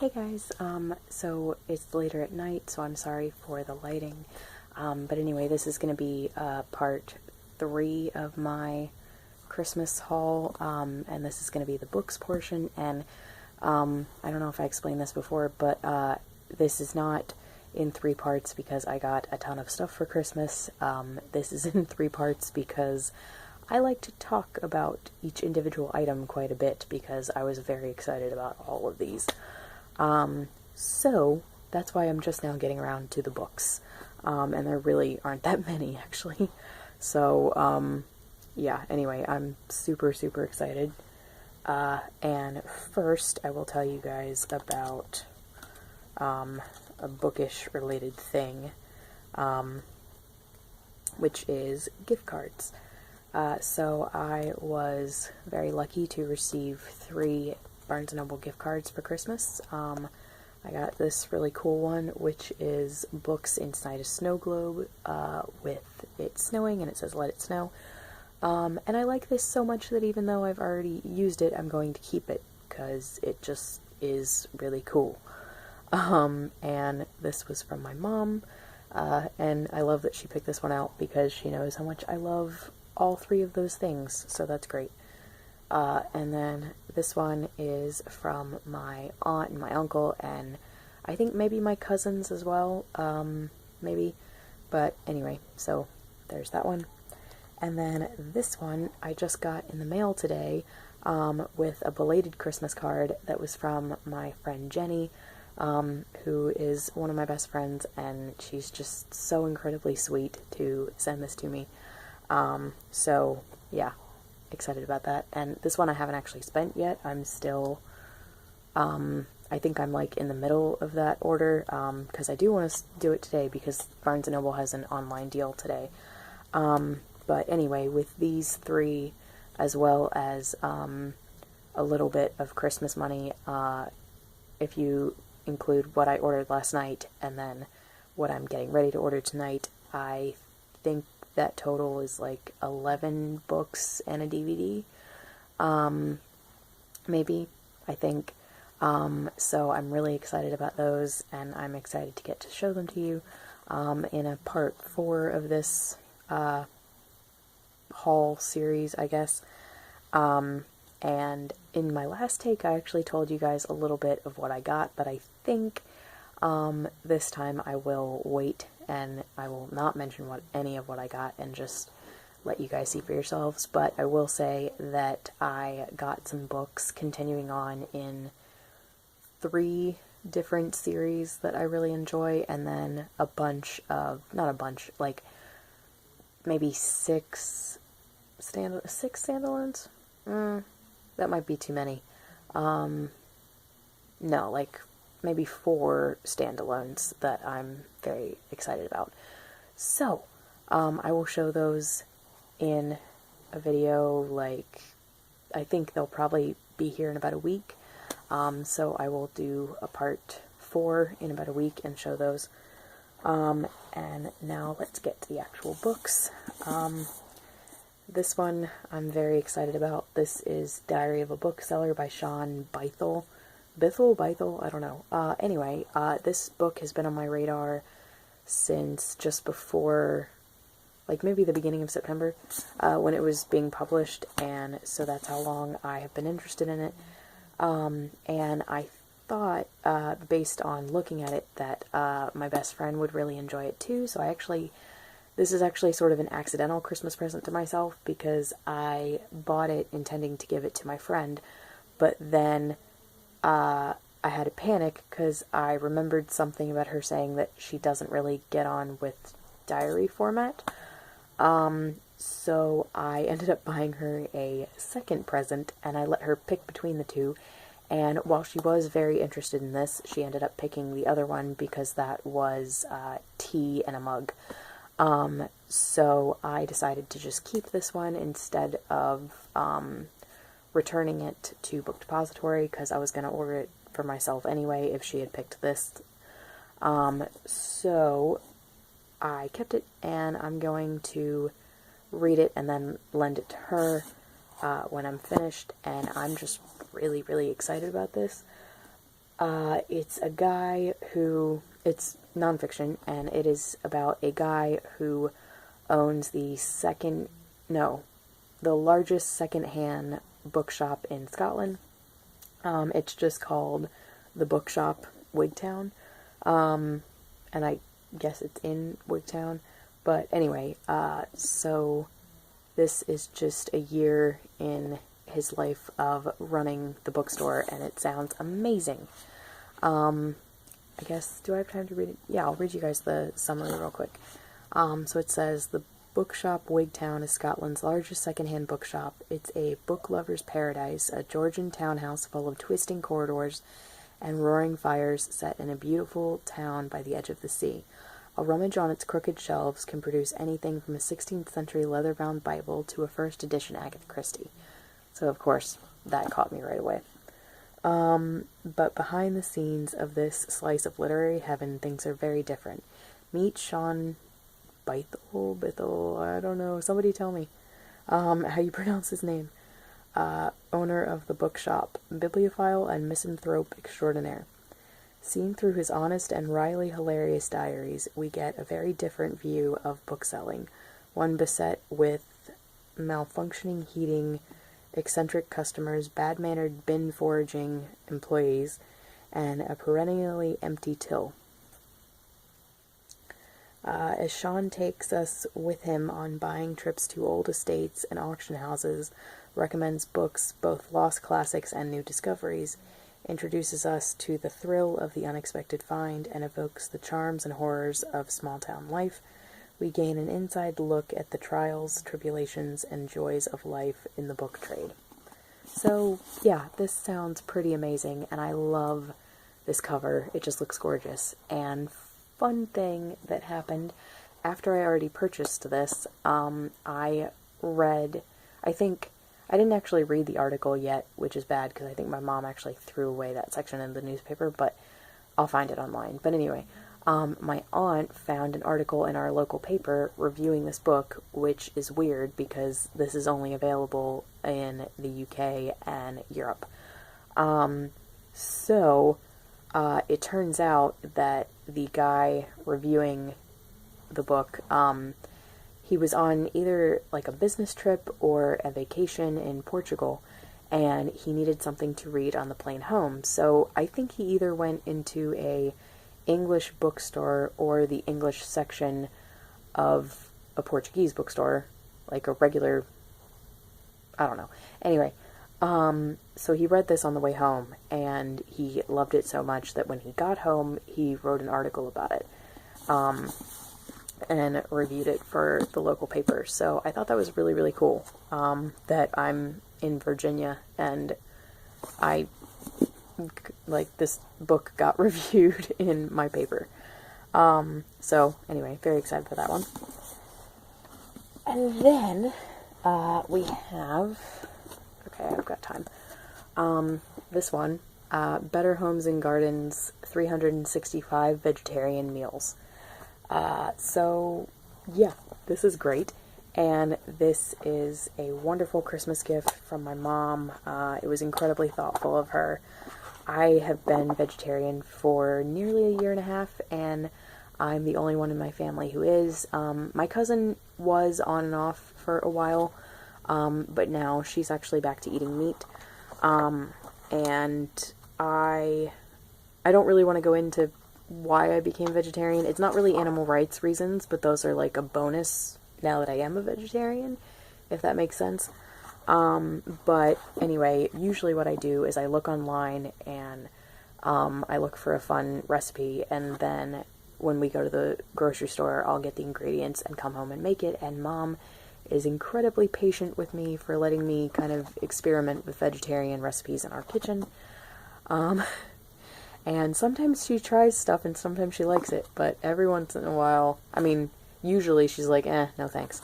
Hey guys, so it's later at night, so I'm sorry for the lighting. But anyway, this is going to be part 3 of my Christmas haul, and this is going to be the books portion. And I don't know if I explained this before, but this is not in 3 parts because I got a ton of stuff for Christmas. This is in 3 parts because I like to talk about each individual item quite a bit because I was very excited about all of these. So that's why I'm just now getting around to the books. And there really aren't that many, actually. So, yeah, anyway, I'm super, super excited. And first, I will tell you guys about, a bookish related thing, which is gift cards. So I was very lucky to receive 3 Barnes & Noble gift cards for Christmas. I got this really cool one, which is books inside a snow globe, with it snowing, and it says "Let It Snow." And I like this so much that even though I've already used it, I'm going to keep it, because it just is really cool. And this was from my mom, and I love that she picked this one out, because she knows how much I love all 3 of those things, so that's great. And then this one is from my aunt and my uncle, and I think maybe my cousins as well, maybe. But anyway, so there's that one. And then this one I just got in the mail today, with a belated Christmas card that was from my friend Jenny, who is one of my best friends, and she's just so incredibly sweet to send this to me. So yeah, excited about that. And this one I haven't actually spent yet. I'm still, I think I'm like in the middle of that order, because I do want to do it today because Barnes & Noble has an online deal today. But anyway, with these 3, as well as a little bit of Christmas money, if you include what I ordered last night and then what I'm getting ready to order tonight, I think that total is like 11 books and a DVD, maybe, I think. So I'm really excited about those, and I'm excited to get to show them to you in a part 4 of this haul series, I guess. And in my last take, I actually told you guys a little bit of what I got, but I think this time I will wait, and I will not mention any of what I got, and just let you guys see for yourselves. But I will say that I got some books continuing on in 3 different series that I really enjoy, and then a bunch of, not a bunch, like maybe 6 standalones? That might be too many. No, like maybe 4 standalones that I'm very excited about. So, I will show those in a video, like, I think they'll probably be here in about a week. So I will do a part 4 in about a week and show those. And now let's get to the actual books. This one I'm very excited about. This is Diary of a Bookseller by Shawn Bythell. Bythell? I don't know. Anyway, this book has been on my radar since just before, like maybe the beginning of September, when it was being published, and so that's how long I have been interested in it. And I thought, based on looking at it, that my best friend would really enjoy it too, so this is actually sort of an accidental Christmas present to myself, because I bought it intending to give it to my friend, but then I had a panic because I remembered something about her saying that she doesn't really get on with diary format. So I ended up buying her a second present, and I let her pick between the 2. And while she was very interested in this, she ended up picking the other one because that was tea and a mug. So I decided to just keep this one instead of returning it to Book Depository, because I was going to order it for myself anyway if she had picked this. So I kept it, and I'm going to read it and then lend it to her when I'm finished, and I'm just really, really excited about this. It's a guy who, it's nonfiction, and it is about a guy who owns the largest secondhand bookshop in Scotland. It's just called The Bookshop Wigtown, and I guess it's in Wigtown. But anyway, so this is just a year in his life of running the bookstore, and it sounds amazing. I guess, do I have time to read it? Yeah, I'll read you guys the summary real quick. So it says, the Bookshop Wigtown is Scotland's largest secondhand bookshop. It's a book lover's paradise, a Georgian townhouse full of twisting corridors and roaring fires set in a beautiful town by the edge of the sea. A rummage on its crooked shelves can produce anything from a 16th century leather-bound Bible to a first edition Agatha Christie. So, of course, that caught me right away. But behind the scenes of this slice of literary heaven, things are very different. Meet Sean Bithell, I don't know, somebody tell me how you pronounce his name. Owner of the bookshop, bibliophile and misanthrope extraordinaire. Seen through his honest and wryly hilarious diaries, we get a very different view of bookselling, one beset with malfunctioning heating, eccentric customers, bad-mannered bin-foraging employees, and a perennially empty till. As Sean takes us with him on buying trips to old estates and auction houses, recommends books, both lost classics and new discoveries, introduces us to the thrill of the unexpected find, and evokes the charms and horrors of small-town life, we gain an inside look at the trials, tribulations, and joys of life in the book trade. So, yeah, this sounds pretty amazing, and I love this cover. It just looks gorgeous. And fun thing that happened after I already purchased this, I didn't actually read the article yet, which is bad because I think my mom actually threw away that section in the newspaper, but I'll find it online. But anyway, my aunt found an article in our local paper reviewing this book, which is weird because this is only available in the UK and Europe. It turns out that the guy reviewing the book, he was on either like a business trip or a vacation in Portugal, and he needed something to read on the plane home. So I think he either went into a English bookstore or the English section of a Portuguese bookstore, like a regular, I don't know. Anyway, so he read this on the way home, and he loved it so much that when he got home, he wrote an article about it, and reviewed it for the local paper. So I thought that was really, really cool, that I'm in Virginia, and this book got reviewed in my paper. So anyway, very excited for that one. And then, we have, okay, I've got time. This one, Better Homes and Gardens, 365 Vegetarian Meals. So, yeah, this is great, and this is a wonderful Christmas gift from my mom. It was incredibly thoughtful of her. I have been vegetarian for nearly a year and a half, and I'm the only one in my family who is. My cousin was on and off for a while, but now she's actually back to eating meat, and I don't really want to go into why I became vegetarian. It's not really animal rights reasons, but those are like a bonus now that I am a vegetarian, if that makes sense. But anyway, usually what I do is I look online and I look for a fun recipe, and then when we go to the grocery store, I'll get the ingredients and come home and make it, and Mom is incredibly patient with me for letting me kind of experiment with vegetarian recipes in our kitchen. And sometimes she tries stuff and sometimes she likes it, but every once in a while, I mean, usually she's like, no thanks.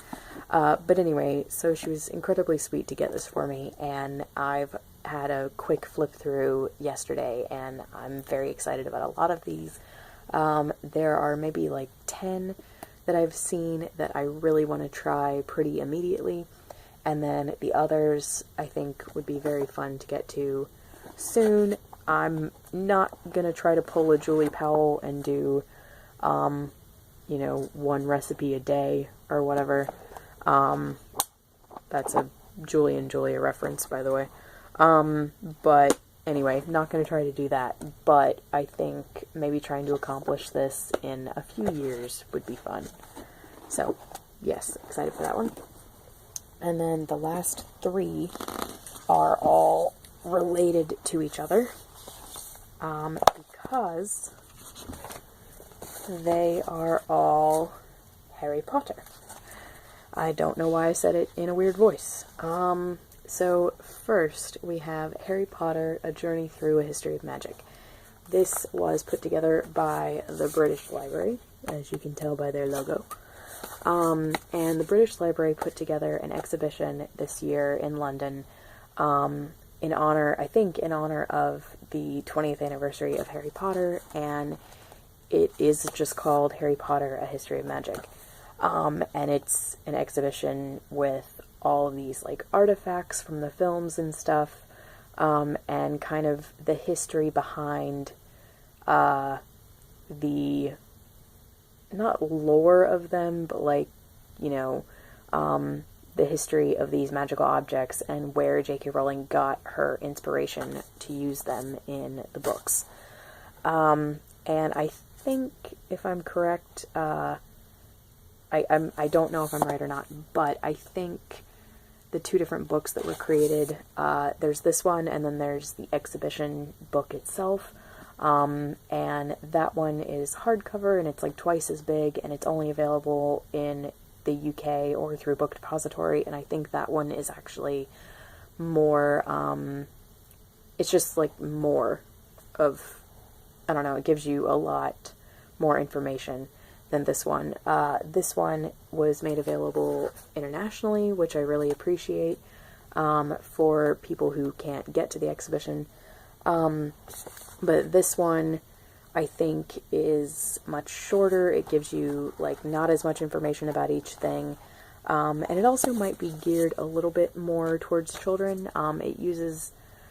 But anyway, so she was incredibly sweet to get this for me, and I've had a quick flip through yesterday, and I'm very excited about a lot of these. There are maybe like 10 that I've seen that I really want to try pretty immediately, and then the others I think would be very fun to get to soon. I'm not gonna try to pull a Julie Powell and do, you know, one recipe a day or whatever. That's a Julie and Julia reference, by the way. But anyway, not going to try to do that. But I think maybe trying to accomplish this in a few years would be fun. So, yes, excited for that one. And then the last three are all related to each other. Because they are all Harry Potter. I don't know why I said it in a weird voice. So first we have Harry Potter, A Journey Through a History of Magic. This was put together by the British Library, as you can tell by their logo. And the British Library put together an exhibition this year in London, in honor of the 20th anniversary of Harry Potter, and it is just called Harry Potter, A History of Magic. And it's an exhibition with all of these, like, artifacts from the films and stuff, and kind of the history behind, the, not lore of them, but, like, you know, the history of these magical objects and where J.K. Rowling got her inspiration to use them in the books. And I think, if I'm correct, I don't know if I'm right or not, but I think the two different books that were created, there's this one, and then there's the exhibition book itself, and that one is hardcover, and it's like twice as big, and it's only available in the UK or through Book Depository, and I think that one is actually more, it's just like more of, I don't know, it gives you a lot more information than this one. This one was made available internationally, which I really appreciate, for people who can't get to the exhibition. But this one, I think, is much shorter. It gives you, like, not as much information about each thing. And it also might be geared a little bit more towards children.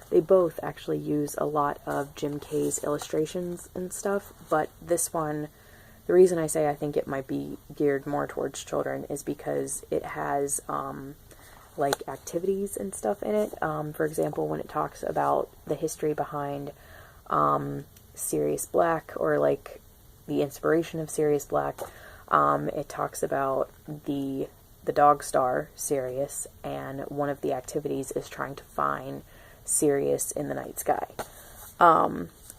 They both actually use a lot of Jim Kay's illustrations and stuff, but this one, the reason I say I think it might be geared more towards children is because it has, like, activities and stuff in it. For example, when it talks about the history behind, Sirius Black, or, like, the inspiration of Sirius Black, it talks about the dog star, Sirius, and one of the activities is trying to find Sirius in the night sky.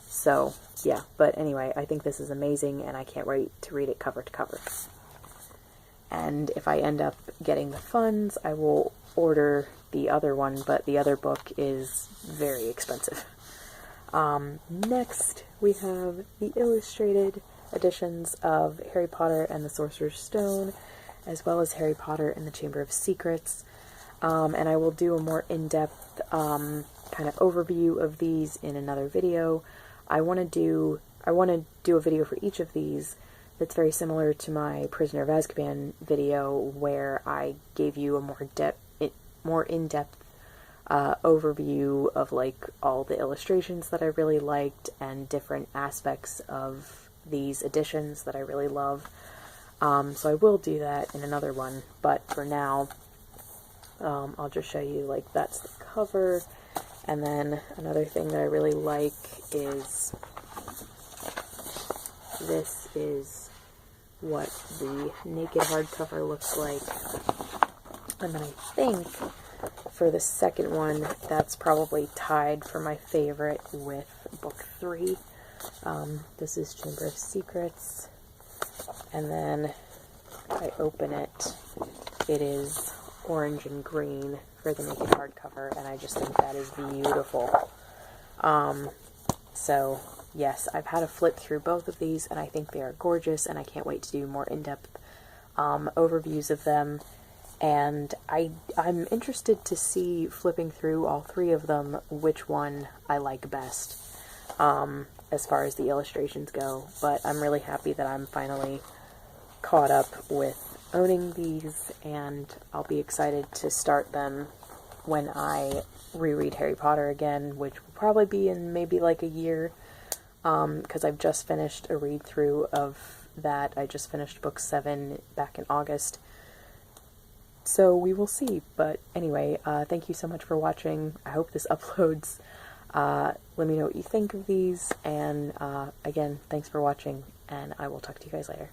So, yeah, but anyway, I think this is amazing, and I can't wait to read it cover to cover. And if I end up getting the funds, I will order the other one, but the other book is very expensive. Next, we have the illustrated editions of Harry Potter and the Sorcerer's Stone, as well as Harry Potter and the Chamber of Secrets. And I will do a more in-depth, kind of overview of these in another video. I want to do a video for each of these that's very similar to my Prisoner of Azkaban video, where I gave you a more in-depth overview of, like, all the illustrations that I really liked and different aspects of these editions that I really love. So I will do that in another one, but for now, I'll just show you, like, that's the cover. And then another thing that I really like is, this is what the naked hardcover looks like. And then I think for the second one, that's probably tied for my favorite with book 3. This is Chamber of Secrets. And then if I open it, it is orange and green for the naked hardcover, and I just think that is beautiful. So yes, I've had a flip through both of these, and I think they are gorgeous, and I can't wait to do more in-depth overviews of them. And I'm interested to see, flipping through all three of them, which one I like best, as far as the illustrations go. But I'm really happy that I'm finally caught up with owning these, and I'll be excited to start them when I reread Harry Potter again, which will probably be in maybe like a year, because I've just finished a read through of that. I just finished book 7 back in August. So we will see. But anyway, thank you so much for watching. I hope this uploads. Let me know what you think of these, and again, thanks for watching, and I will talk to you guys later.